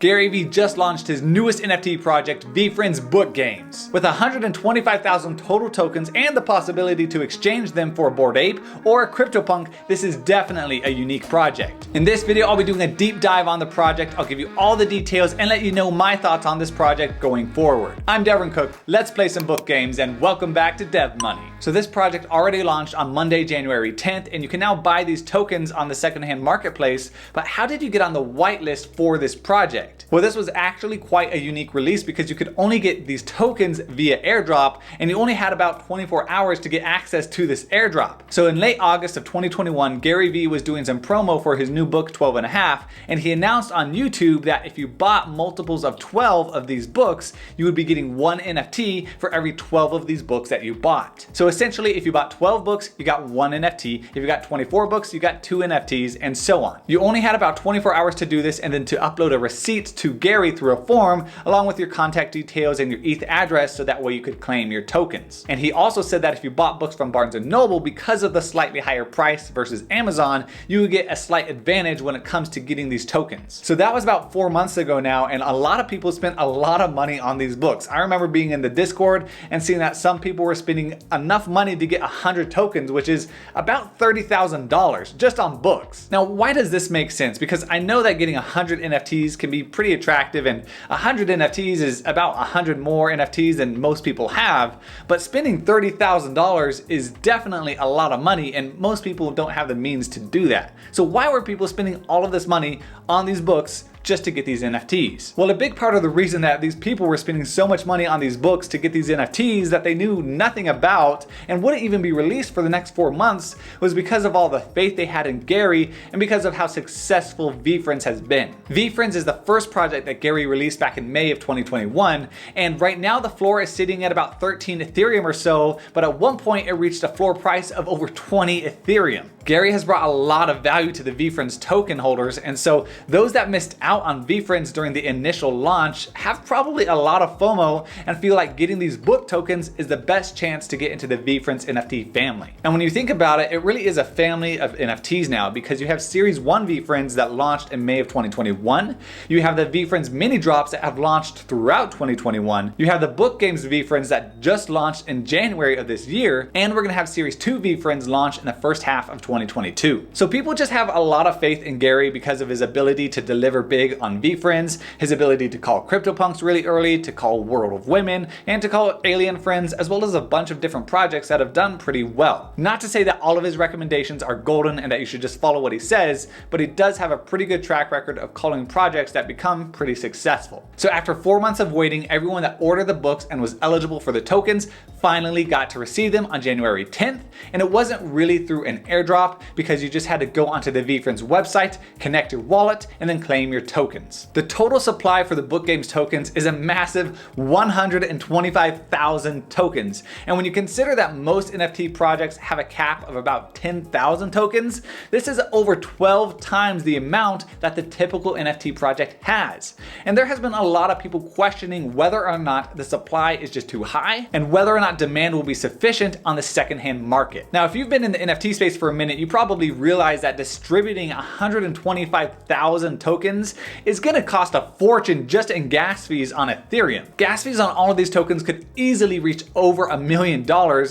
Gary Vee just launched his newest NFT project, VeeFriends Book Games. With 125,000 total tokens and the possibility to exchange them for a Bored Ape or a CryptoPunk, this is definitely a unique project. In this video, I'll be doing a deep dive on the project. I'll give you all the details and let you know my thoughts on this project going forward. I'm Devin Cook, let's play some book games, and welcome back to DevMoney. So this project already launched on Monday, January 10th, and you can now buy these tokens on the secondhand marketplace, but how did you get on the whitelist for this project? Well, this was actually quite a unique release because you could only get these tokens via airdrop, and you only had about 24 hours to get access to this airdrop. So in late August of 2021, Gary Vee was doing some promo for his new book, 12 and a Half, and he announced on YouTube that if you bought multiples of 12 of these books, you would be getting one NFT for every 12 of these books that you bought. So essentially, if you bought 12 books, you got one NFT. If you got 24 books, you got 2 NFTs, and so on. You only had about 24 hours to do this and then to upload a receipt to Gary through a form along with your contact details and your ETH address, so that way you could claim your tokens. And he also said that if you bought books from Barnes & Noble, because of the slightly higher price versus Amazon, you would get a slight advantage when it comes to getting these tokens. So that was about 4 months ago now, and a lot of people spent a lot of money on these books. I remember being in the Discord and seeing that some people were spending enough money to get 100 tokens, which is about $30,000 just on books. Now, why does this make sense? Because I know that getting 100 NFTs can be pretty attractive, and 100 NFTs is about 100 more NFTs than most people have, but spending $30,000 is definitely a lot of money, and most people don't have the means to do that. So why were people spending all of this money on these books just to get these NFTs? Well, a big part of the reason that these people were spending so much money on these books to get these NFTs that they knew nothing about and wouldn't even be released for the next 4 months was because of all the faith they had in Gary and because of how successful VeeFriends has been. VeeFriends is the first project that Gary released back in May of 2021, and right now the floor is sitting at about 13 Ethereum or so, but at one point it reached a floor price of over 20 Ethereum. Gary has brought a lot of value to the VeeFriends token holders, and so those that missed out on VeeFriends during the initial launch have probably a lot of FOMO and feel like getting these book tokens is the best chance to get into the VeeFriends NFT family. And when you think about it, it really is a family of NFTs now, because you have Series 1 VeeFriends that launched in May of 2021, you have the VeeFriends mini drops that have launched throughout 2021, you have the book games VeeFriends that just launched in January of this year, and we're gonna have Series 2 VeeFriends launch in the first half of 2022. So people just have a lot of faith in Gary because of his ability to deliver big on VeeFriends, his ability to call CryptoPunks really early, to call World of Women, and to call Alien Friends, as well as a bunch of different projects that have done pretty well. Not to say that all of his recommendations are golden and that you should just follow what he says, but he does have a pretty good track record of calling projects that become pretty successful. So after 4 months of waiting, everyone that ordered the books and was eligible for the tokens finally got to receive them on January 10th, and it wasn't really through an airdrop because you just had to go onto the VeeFriends website, connect your wallet, and then claim your tokens. The total supply for the book games tokens is a massive 125,000 tokens, and when you consider that most NFT projects have a cap of about 10,000 tokens, this is over 12 times the amount that the typical NFT project has. And there has been a lot of people questioning whether or not the supply is just too high and whether or not demand will be sufficient on the secondhand market. Now, if you've been in the NFT space for a minute, you probably realize that distributing 125,000 tokens is gonna cost a fortune just in gas fees on Ethereum. Gas fees on all of these tokens could easily reach over $1 million,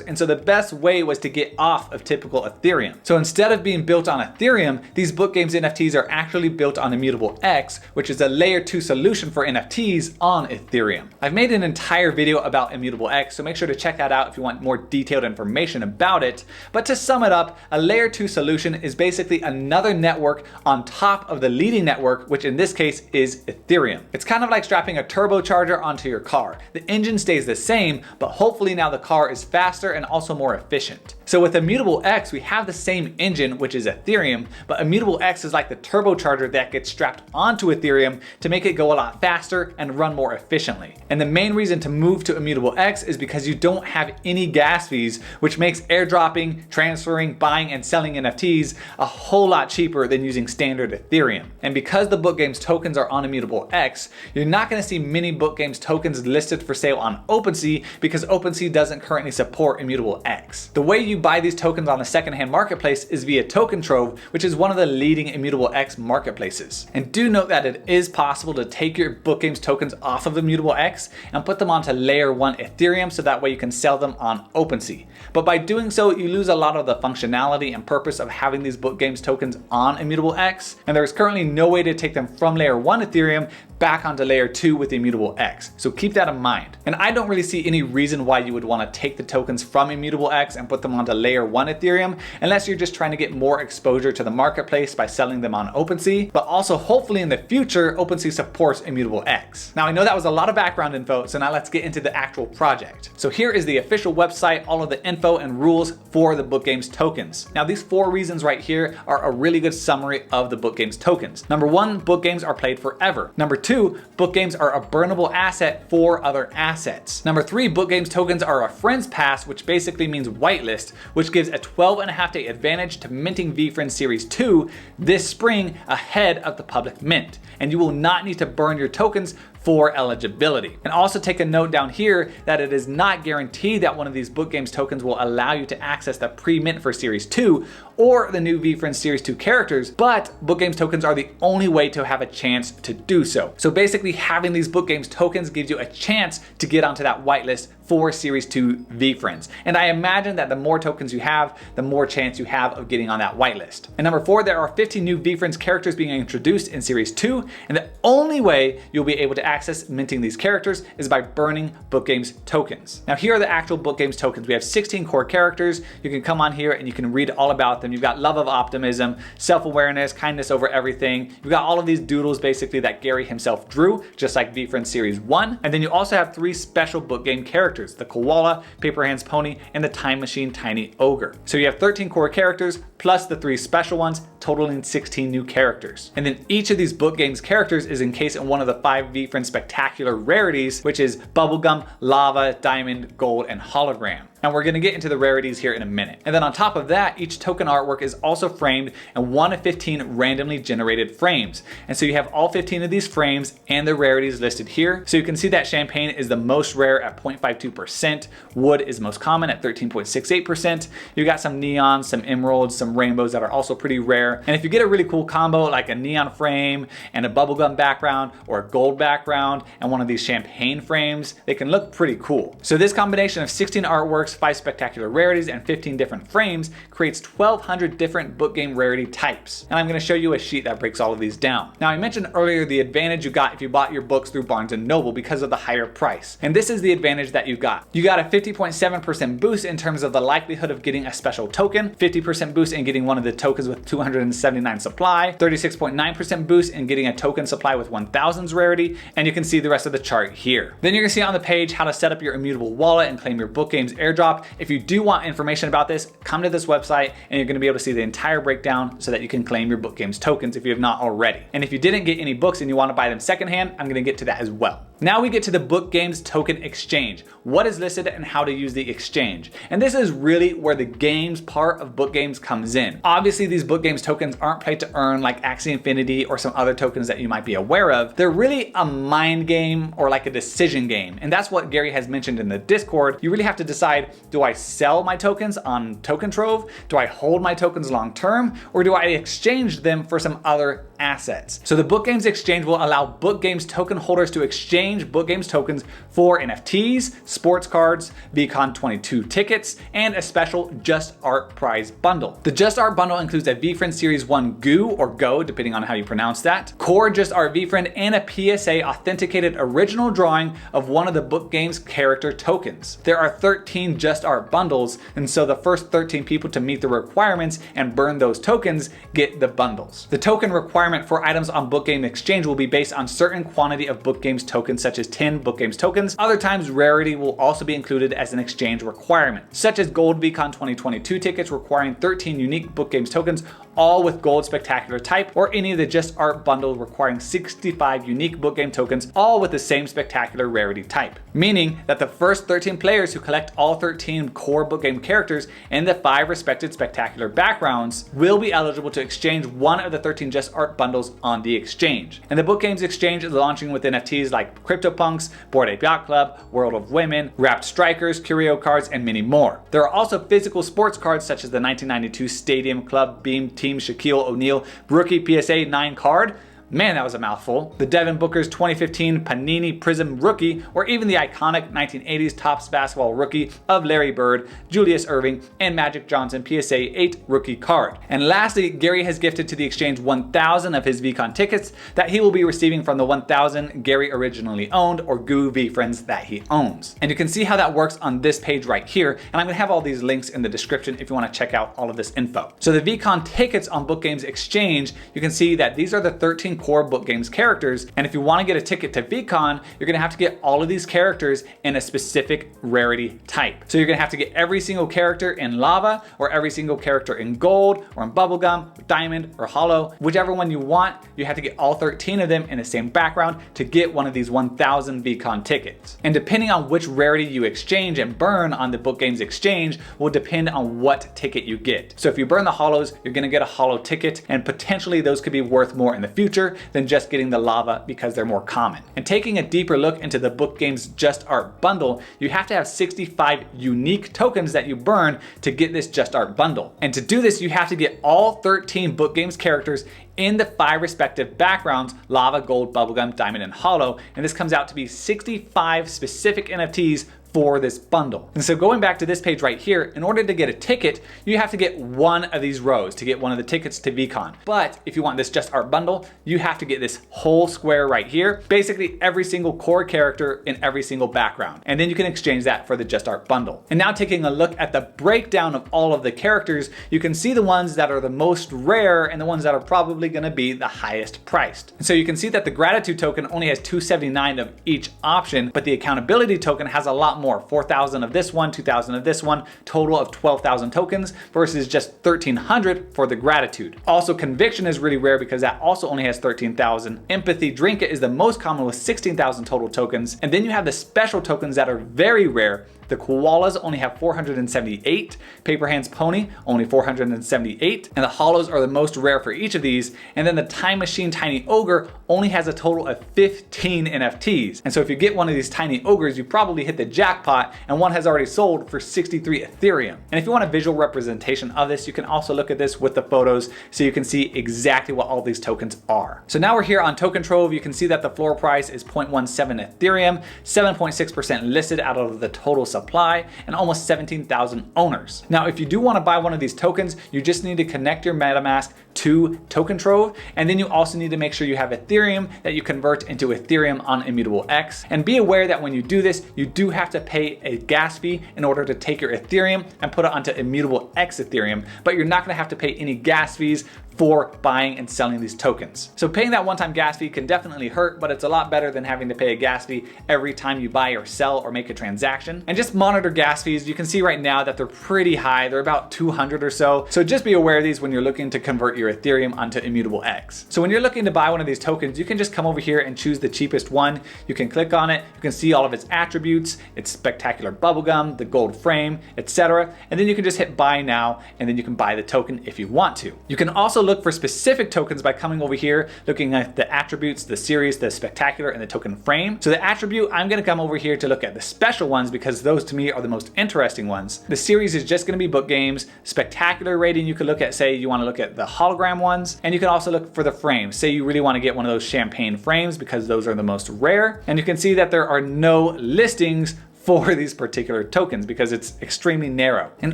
and so the best way was to get off of typical Ethereum. So instead of being built on Ethereum, these book games NFTs are actually built on Immutable X, which is a layer 2 solution for NFTs on Ethereum. I've made an entire video about Immutable X, so make sure to check that out if you want more detailed information about it. But to sum it up, a layer 2 solution is basically another network on top of the leading network, which in this case is Ethereum. It's kind of like strapping a turbocharger onto your car. The engine stays the same, but hopefully now the car is faster and also more efficient. So with Immutable X, we have the same engine, which is Ethereum, but Immutable X is like the turbocharger that gets strapped onto Ethereum to make it go a lot faster and run more efficiently. And the main reason to move to Immutable X is because you don't don't have any gas fees, which makes airdropping, transferring, buying, and selling NFTs a whole lot cheaper than using standard Ethereum. And because the Book Games tokens are on Immutable X, you're not going to see many Book Games tokens listed for sale on OpenSea because OpenSea doesn't currently support Immutable X. The way you buy these tokens on a secondhand marketplace is via Token Trove, which is one of the leading Immutable X marketplaces. And do note that it is possible to take your Book Games tokens off of Immutable X and put them onto layer 1 Ethereum so that way you can sell them on OpenSea. But by doing so, you lose a lot of the functionality and purpose of having these Book Games tokens on Immutable X, and there is currently no way to take them from layer 1 Ethereum back onto layer 2 with Immutable X. So keep that in mind. And I don't really see any reason why you would want to take the tokens from Immutable X and put them onto layer 1 Ethereum unless you're just trying to get more exposure to the marketplace by selling them on OpenSea. But also hopefully in the future, OpenSea supports Immutable X. Now I know that was a lot of background info, so now let's get into the actual project. So here is the official website, all of the info and rules for the Book Games tokens. Now these 4 reasons right here are a really good summary of the Book Games tokens. Number 1, Book Games are played forever. Number 2, Book Games are a burnable asset for other assets. Number 3, Book Games tokens are a Friends Pass, which basically means whitelist, which gives a 12.5-day advantage to minting VeeFriends Series 2 this spring ahead of the public mint. And you will not need to burn your tokens for eligibility. And also take a note down here that it is not guaranteed that one of these Book Games tokens will allow you to access the pre-mint for Series 2 or the new VeeFriends Series 2 characters, but Book Games tokens are the only way to have a chance to do so. So basically having these Book Games tokens gives you a chance to get onto that whitelist for Series 2 VeeFriends. And I imagine that the more tokens you have, the more chance you have of getting on that whitelist. And number 4, there are 15 new VeeFriends characters being introduced in Series 2, and the only way you'll be able to access minting these characters is by burning Book Games tokens. Now here are the actual Book Games tokens. We have 16 core characters. You can come on here and you can read all about them. You've got love of optimism, self-awareness, kindness over everything. You've got all of these doodles basically that Gary himself drew, just like VeeFriends Series 1. And then you also have 3 special Book Game characters, the Koala, Paper Hands Pony, and the Time Machine Tiny Ogre. So you have 13 core characters plus the 3 special ones, totaling 16 new characters. And then each of these Book Games characters is encased in one of the 5 VeeFriends spectacular rarities, which is Bubblegum, Lava, Diamond, Gold, and Hologram. And we're gonna get into the rarities here in a minute. And then on top of that, each token artwork is also framed in 1 of 15 randomly generated frames. And so you have all 15 of these frames and the rarities listed here. So you can see that champagne is the most rare at 0.52%. Wood is most common at 13.68%. You got some neons, some emeralds, some rainbows that are also pretty rare. And if you get a really cool combo like a neon frame and a bubblegum background or a gold background and one of these champagne frames, they can look pretty cool. So this combination of 16 artworks, 5 spectacular rarities, and 15 different frames creates 1,200 different Book Game rarity types. And I'm going to show you a sheet that breaks all of these down. Now I mentioned earlier the advantage you got if you bought your books through Barnes & Noble because of the higher price. And this is the advantage that you got. You got a 50.7% boost in terms of the likelihood of getting a special token, 50% boost in getting one of the tokens with 279 supply, 36.9% boost in getting a token supply with 1000's rarity, and you can see the rest of the chart here. Then you're going to see on the page how to set up your immutable wallet and claim your Book Games airdrop. If you do want information about this, come to this website and you're going to be able to see the entire breakdown so that you can claim your Book Games tokens if you have not already. And if you didn't get any books and you want to buy them secondhand, I'm going to get to that as well. Now we get to the Book Games token exchange. What is listed and how to use the exchange. And this is really where the games part of Book Games comes in. Obviously these Book Games tokens aren't played to earn like Axie Infinity or some other tokens that you might be aware of. They're really a mind game or like a decision game. And that's what Gary has mentioned in the Discord. You really have to decide, do I sell my tokens on Token Trove? Do I hold my tokens long term? Or do I exchange them for some other assets? So the Book Games exchange will allow Book Games token holders to exchange Book Games tokens for NFTs, sports cards, VCon 22 tickets, and a special Just Art prize bundle. The Just Art bundle includes a VeeFriends Series 1 GOO or Go, depending on how you pronounce that, core Just Art VeeFriend, and a PSA authenticated original drawing of one of the Book Games character tokens. There are 13 Just Art bundles, and so the first 13 people to meet the requirements and burn those tokens get the bundles. The token requirement for items on Book Game Exchange will be based on certain quantity of Book Games tokens, such as 10 Book Games tokens. Other times, rarity will also be included as an exchange requirement, such as gold VCon 2022 tickets requiring 13 unique Book Games tokens all with gold spectacular type, or any of the Just Art bundle requiring 65 unique book game tokens, all with the same spectacular rarity type. Meaning that the first 13 players who collect all 13 core book game characters and the 5 respected spectacular backgrounds will be eligible to exchange one of the 13 Just Art bundles on the exchange. And the book games exchange is launching with NFTs like CryptoPunks, Bored Ape Yacht Club, World of Women, Wrapped Strikers, Curio cards, and many more. There are also physical sports cards such as the 1992 Stadium Club Beam Team Shaquille O'Neal Rookie PSA 9 card. Man, that was a mouthful. The Devin Booker's 2015 Panini Prism Rookie, or even the iconic 1980s Topps Basketball Rookie of Larry Bird, Julius Erving, and Magic Johnson PSA 8 Rookie card. And lastly, Gary has gifted to the exchange 1,000 of his VeeCon tickets that he will be receiving from the 1,000 Gary originally owned or GU VeeFriends that he owns. And you can see how that works on this page right here, and I'm gonna have all these links in the description if you wanna check out all of this info. So the VeeCon tickets on Book Games Exchange, you can see that these are the 13 core book games characters, and if you want to get a ticket to VeeCon, you're going to have to get all of these characters in a specific rarity type. So you're going to have to get every single character in lava, or every single character in gold, or in bubblegum, diamond, or hollow. Whichever one you want, you have to get all 13 of them in the same background to get one of these 1,000 VeeCon tickets. And depending on which rarity you exchange and burn on the Book Games Exchange will depend on what ticket you get. So if you burn the hollows, you're going to get a hollow ticket, and potentially those could be worth more in the future than just getting the lava because they're more common. And taking a deeper look into the Book Games Just Art bundle, you have to have 65 unique tokens that you burn to get this Just Art bundle. And to do this, you have to get all 13 Book Games characters in the 5 respective backgrounds: lava, gold, bubblegum, diamond, and hollow. And this comes out to be 65 specific NFTs for this bundle. And so going back to this page right here, in order to get a ticket, you have to get one of these rows to get one of the tickets to VeeCon. But if you want this Just Art bundle, you have to get this whole square right here, basically every single core character in every single background. And then you can exchange that for the Just Art bundle. And now taking a look at the breakdown of all of the characters, you can see the ones that are the most rare and the ones that are probably gonna be the highest priced. And so you can see that the gratitude token only has 279 of each option, but the accountability token has a lot more, 4,000 of this one, 2,000 of this one, total of 12,000 tokens versus just 1,300 for the gratitude. Also, conviction is really rare because that also only has 13,000. Empathy drink it is the most common with 16,000 total tokens. And then you have the special tokens that are very rare. The koalas only have 478, Paper Hands Pony only 478, and the hollows are the most rare for each of these. And then the Time Machine Tiny Ogre only has a total of 15 NFTs. And so if you get one of these tiny ogres, you probably hit the jackpot, and one has already sold for 63 Ethereum. And if you want a visual representation of this, you can also look at this with the photos so you can see exactly what all these tokens are. So now we're here on Token Trove. You can see that the floor price is 0.17 Ethereum, 7.6% listed out of the total supply, and almost 17,000 owners. Now, if you do want to buy one of these tokens, you just need to connect your MetaMask to Token Trove, and then you also need to make sure you have Ethereum that you convert into Ethereum on Immutable X. And be aware that when you do this, you do have to pay a gas fee in order to take your Ethereum and put it onto Immutable X Ethereum, but you're not going to have to pay any gas fees for buying and selling these tokens. So paying that one-time gas fee can definitely hurt, but it's a lot better than having to pay a gas fee every time you buy or sell or make a transaction. And just monitor gas fees. You can see right now that they're pretty high. They're about 200 or so. So just be aware of these when you're looking to convert your Ethereum onto Immutable X. So when you're looking to buy one of these tokens, you can just come over here and choose the cheapest one. You can click on it. You can see all of its attributes, its spectacular bubblegum, the gold frame, etc. And then you can just hit buy now, and then you can buy the token if you want to. You can also look for specific tokens by coming over here, looking at the attributes, the series, the spectacular, and the token frame. So the attribute, I'm gonna come over here to look at the special ones because those to me are the most interesting ones. The series is just gonna be book games. Spectacular rating, you could look at, say you wanna look at the hologram ones, and you can also look for the frames. Say you really wanna get one of those champagne frames because those are the most rare. And you can see that there are no listings for these particular tokens because it's extremely narrow. And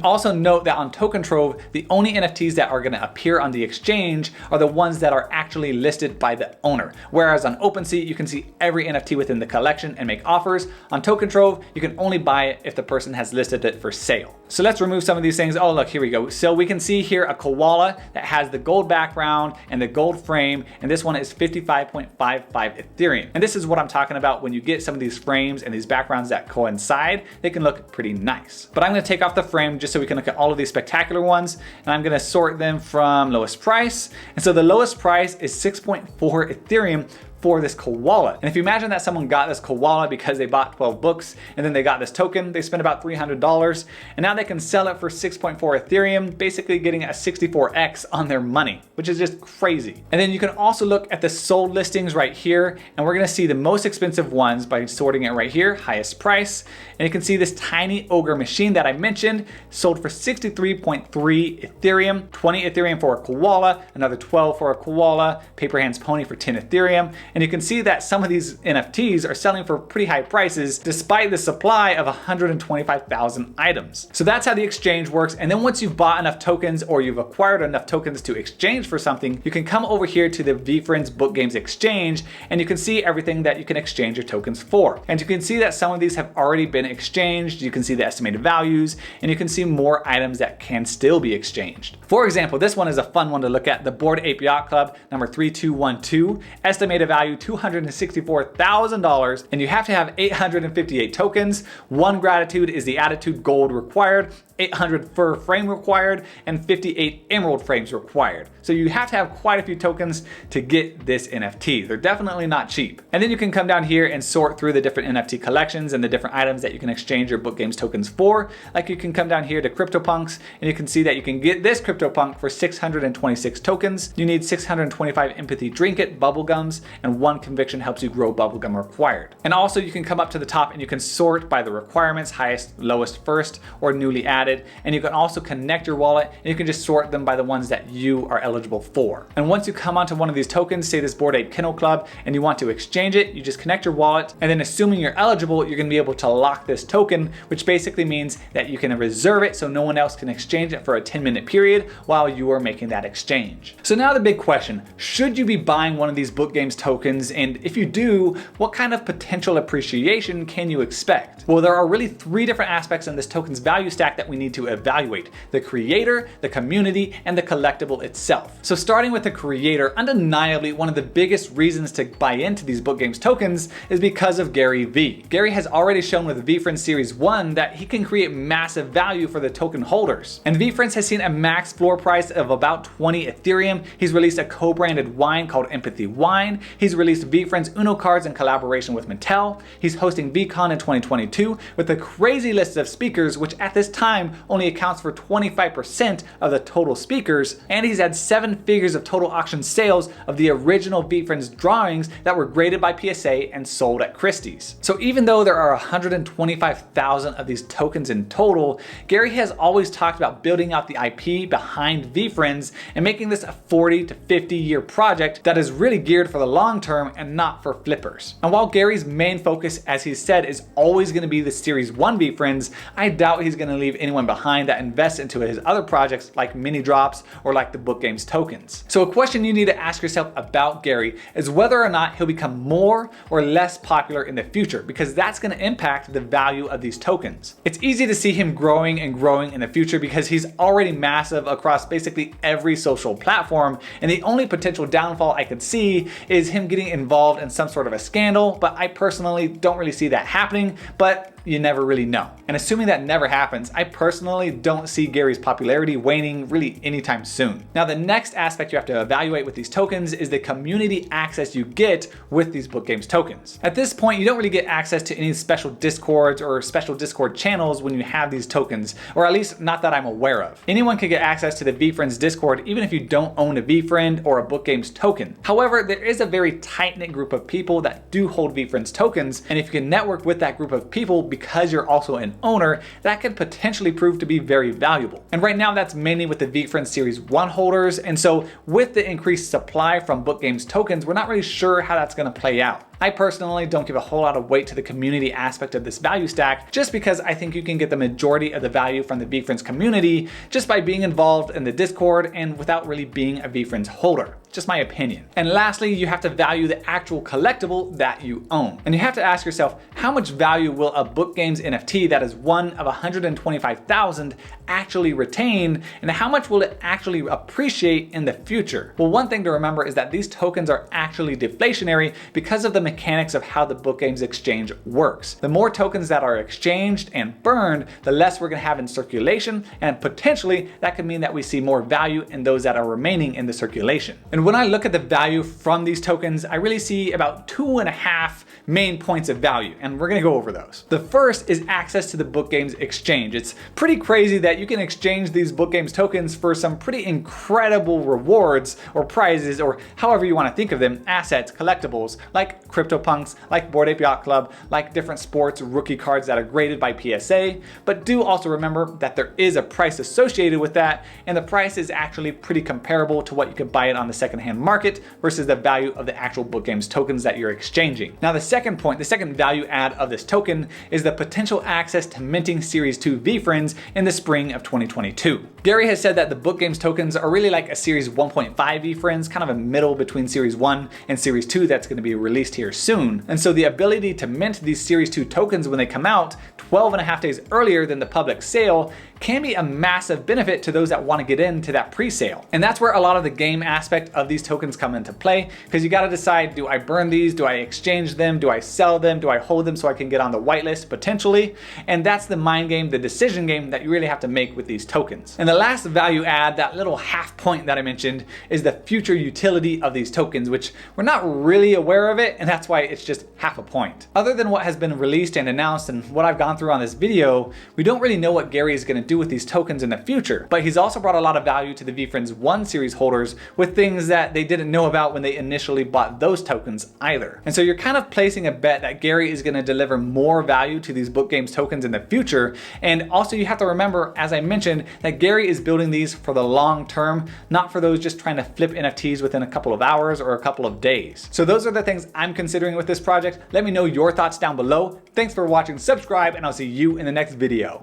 also note that on Token Trove, the only NFTs that are gonna appear on the exchange are the ones that are actually listed by the owner. Whereas on OpenSea, you can see every NFT within the collection and make offers. On Token Trove, you can only buy it if the person has listed it for sale. So let's remove some of these things. Oh, look, here we go. So we can see here a koala that has the gold background and the gold frame, and this one is 55.55 Ethereum. And this is what I'm talking about when you get some of these frames and these backgrounds that coincide inside, they can look pretty nice. But I'm gonna take off the frame just so we can look at all of these spectacular ones, and I'm gonna sort them from lowest price. And so the lowest price is 6.4 Ethereum for this koala. And if you imagine that someone got this koala because they bought 12 books and then they got this token, they spent about $300, and now they can sell it for 6.4 Ethereum, basically getting a 64x on their money, which is just crazy. And then you can also look at the sold listings right here, and we're gonna see the most expensive ones by sorting it right here, highest price. And you can see this tiny ogre machine that I mentioned sold for 63.3 Ethereum, 20 Ethereum for a koala, another 12 for a koala, Paper Hands Pony for 10 Ethereum. And you can see that some of these NFTs are selling for pretty high prices despite the supply of 125,000 items. So that's how the exchange works. And then once you've bought enough tokens or you've acquired enough tokens to exchange for something, you can come over here to the VeeFriends Book Games Exchange, and you can see everything that you can exchange your tokens for. And you can see that some of these have already been exchanged. You can see the estimated values, and you can see more items that can still be exchanged. For example, this one is a fun one to look at. The Bored Ape Yacht Club, number 3212, estimated value $264,000, and you have to have 858 tokens. 1 gratitude is the attitude gold required, 800 fur frame required, and 58 emerald frames required. So you have to have quite a few tokens to get this NFT. They're definitely not cheap. And then you can come down here and sort through the different NFT collections and the different items that you can exchange your Book Games tokens for. Like you can come down here to CryptoPunks, and you can see that you can get this CryptoPunk for 626 tokens. You need 625 empathy drink it bubblegums, and 1 conviction helps you grow bubblegum required. And also you can come up to the top and you can sort by the requirements, highest, lowest, first, or newly added. And you can also connect your wallet, and you can just sort them by the ones that you are eligible for. And once you come onto one of these tokens, say this Bored Ape Kennel Club, and you want to exchange it, you just connect your wallet, and then assuming you're eligible, you're gonna be able to lock this token, which basically means that you can reserve it so no one else can exchange it for a 10-minute period while you are making that exchange. So now the big question, should you be buying one of these Book Games tokens? And if you do, what kind of potential appreciation can you expect? Well, there are really 3 different aspects in this token's value stack that we need to evaluate: the creator, the community, and the collectible itself. So starting with the creator, undeniably one of the biggest reasons to buy into these Book Games tokens is because of Gary Vee. Gary has already shown with VeeFriends Series 1 that he can create massive value for the token holders. And VeeFriends has seen a max floor price of about 20 Ethereum. He's released a co-branded wine called Empathy Wine. He's released VeeFriends Uno cards in collaboration with Mattel. He's hosting VeeCon in 2022 with a crazy list of speakers, which at this time only accounts for 25% of the total speakers. And he's had 7 figures of total auction sales of the original VeeFriends drawings that were graded by PSA and sold at Christie's. So even though there are 125,000 of these tokens in total, Gary has always talked about building out the IP behind VeeFriends and making this a 40 to 50 year project that is really geared for the long term and not for flippers. And while Gary's main focus, as he said, is always going to be the Series 1 VeeFriends, I doubt he's going to leave anyone behind that invests into his other projects like mini drops or like the Book Games tokens. So a question you need to ask yourself about Gary is whether or not he'll become more or less popular in the future, because that's going to impact the value of these tokens. It's easy to see him growing and growing in the future because he's already massive across basically every social platform, and the only potential downfall I could see is him getting involved in some sort of a scandal, but I personally don't really see that happening, but you never really know. And assuming that never happens, I personally don't see Gary's popularity waning really anytime soon. Now, the next aspect you have to evaluate with these tokens is the community access you get with these Book Games tokens. At this point, you don't really get access to any special Discords or special Discord channels when you have these tokens, or at least not that I'm aware of. Anyone can get access to the VeeFriends Discord even if you don't own a VeeFriend or a Book Games token. However, there is a very tight-knit group of people that do hold VeeFriends tokens, and if you can network with that group of people because you're also an owner, that could potentially prove to be very valuable. And right now that's mainly with the VeeFriends Series 1 holders, and so with the increased supply from Book Games tokens, we're not really sure how that's going to play out. I personally don't give a whole lot of weight to the community aspect of this value stack, just because I think you can get the majority of the value from the VeeFriends community just by being involved in the Discord and without really being a VeeFriends holder. Just my opinion. And lastly, you have to value the actual collectible that you own. And you have to ask yourself, how much value will a Book Games NFT that is one of 125,000 actually retain, and how much will it actually appreciate in the future? Well, one thing to remember is that these tokens are actually deflationary because of the mechanics of how the book games exchange works. The more tokens that are exchanged and burned, the less we're going to have in circulation, and potentially that could mean that we see more value in those that are remaining in the circulation. And when I look at the value from these tokens, I really see about 2.5 main points of value, and we're going to go over those. The first is access to the book games exchange. It's pretty crazy that you can exchange these book games tokens for some pretty incredible rewards or prizes, or however you want to think of them, assets, collectibles, like CryptoPunks, like Bored Ape Yacht Club, like different sports rookie cards that are graded by PSA. But do also remember that there is a price associated with that, and the price is actually pretty comparable to what you could buy it on the secondhand market versus the value of the actual book games tokens that you're exchanging. Now, the second point, the second value add of this token is the potential access to minting Series 2 VeeFriends in the spring of 2022. Gary has said that the book games tokens are really like a Series 1.5 VeeFriends, kind of a middle between Series 1 and Series 2 that's going to be released here soon. And so the ability to mint these Series 2 tokens when they come out 12.5 days earlier than the public sale can be a massive benefit to those that want to get into that pre-sale. And that's where a lot of the game aspect of these tokens come into play, because you got to decide, do I burn these? Do I exchange them? Do I sell them? Do I hold them so I can get on the whitelist potentially? And that's the mind game, the decision game that you really have to make with these tokens. And the last value add, that little half point that I mentioned, is the future utility of these tokens, which we're not really aware of it, and that's why it's just half a point. Other than what has been released and announced and what I've gone through on this video, we don't really know what Gary is going to do with these tokens in the future. But he's also brought a lot of value to the VeeFriends 1 series holders with things that they didn't know about when they initially bought those tokens either. And so you're kind of placing a bet that Gary is going to deliver more value to these book games tokens in the future. And also you have to remember, as I mentioned, that Gary is building these for the long term, not for those just trying to flip NFTs within a couple of hours or a couple of days. So those are the things I'm considering with this project. Let me know your thoughts down below. Thanks for watching, subscribe, and I'll see you in the next video.